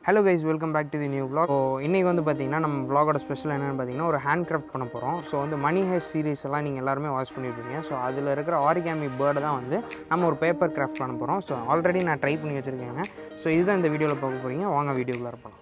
Hello guys, welcome back to the new vlog. So இன்னைக்கு வந்து பாத்தீங்கன்னா நம்ம vlog-ஓட ஸ்பெஷல் என்னன்னு பாத்தீங்கன்னா ஒரு ஹேண்ட் கிராஃப்ட் பண்ண போறோம். ஸோ வந்து மணி ஹைஸ்ட் சீரிஸ் எல்லாம் நீங்க எல்லாரும் வாட்ச் பண்ணிருப்பீங்க. ஸோ அதுல இருக்கிற ஆரிகாமி பேர்ட் தான் வந்து நம்ம ஒரு பேப்பர் கிராஃப்ட் பண்ண போறோம். ஸோ ஆல்ரெடி நான் ட்ரை பண்ணி வச்சிருக்கேங்க. ஸோ இதுதான் இந்த வீடியோல பார்க்க போறீங்க. வாங்க வீடியோக்குள்ள போலாம்.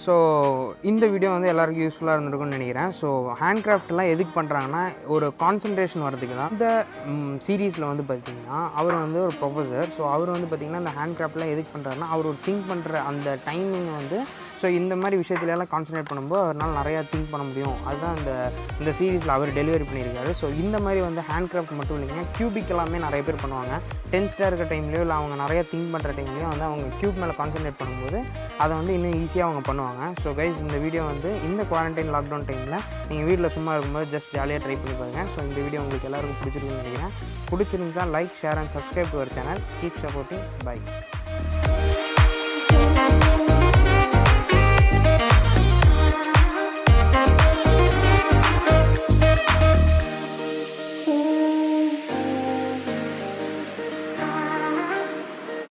ஸோ இந்த வீடியோ வந்து எல்லாருக்கும் யூஸ்ஃபுல்லாக இருந்திருக்கும்னு நினைக்கிறேன். ஸோ ஹேண்ட் கிராஃப்ட்லாம் எதுக்கு பண்ணுறாங்கன்னா ஒரு கான்சன்ட்ரேஷன் வரதுக்கு தான். இந்த சீரீஸில் வந்து பார்த்திங்கன்னா அவர் வந்து ஒரு ப்ரொஃபஸர். ஸோ அவர் வந்து பார்த்திங்கன்னா இந்த ஹேண்ட் கிராஃப்ட்லாம் எதுக்கு பண்ணுறாருன்னா அவர் ஒரு திங்க் பண்ணுற அந்த டைமிங்கை வந்து ஸோ இந்த மாதிரி விஷயத்துலலாம் கான்சன்ட்ரேட் பண்ணும்போது அவரால் நிறையா திங்க் பண்ண முடியும். அதுதான் இந்த சீரீஸில் அவர் டெலிவரி பண்ணியிருக்காரு. ஸோ இந்த மாதிரி வந்து ஹேண்ட் கிராஃப்ட் மட்டும் இல்லைங்க, கியூபிக் எல்லாமே நிறைய பேர் பண்ணுவாங்க. டென்ஸ்டாக இருக்க டைம்லேயோ இல்லை அவங்க நிறையா திங்க் பண்ணுற டைம்லேயோ வந்து அவங்க கியூப் மேலே கான்சன்ட்ரேட் பண்ணும்போது அதை வந்து இன்னும் ஈஸியாக அவங்க பண்ணுவாங்க. ஸோ கைஸ், இந்த வீடியோ வந்து இந்த குவாரண்டைன் லாக்டவுன் டைமில் நீங்கள் வீட்டில் சும்மா இருக்கும்போது ஜஸ்ட் ஜாலியாக ட்ரை பண்ணி பாருங்கள். ஸோ இந்த வீடியோ உங்களுக்கு எல்லாருக்கும் பிடிச்சிருக்குன்னு நினைக்கிறேன். பிடிச்சிருந்தா like, share and subscribe to our channel. Keep supporting. By.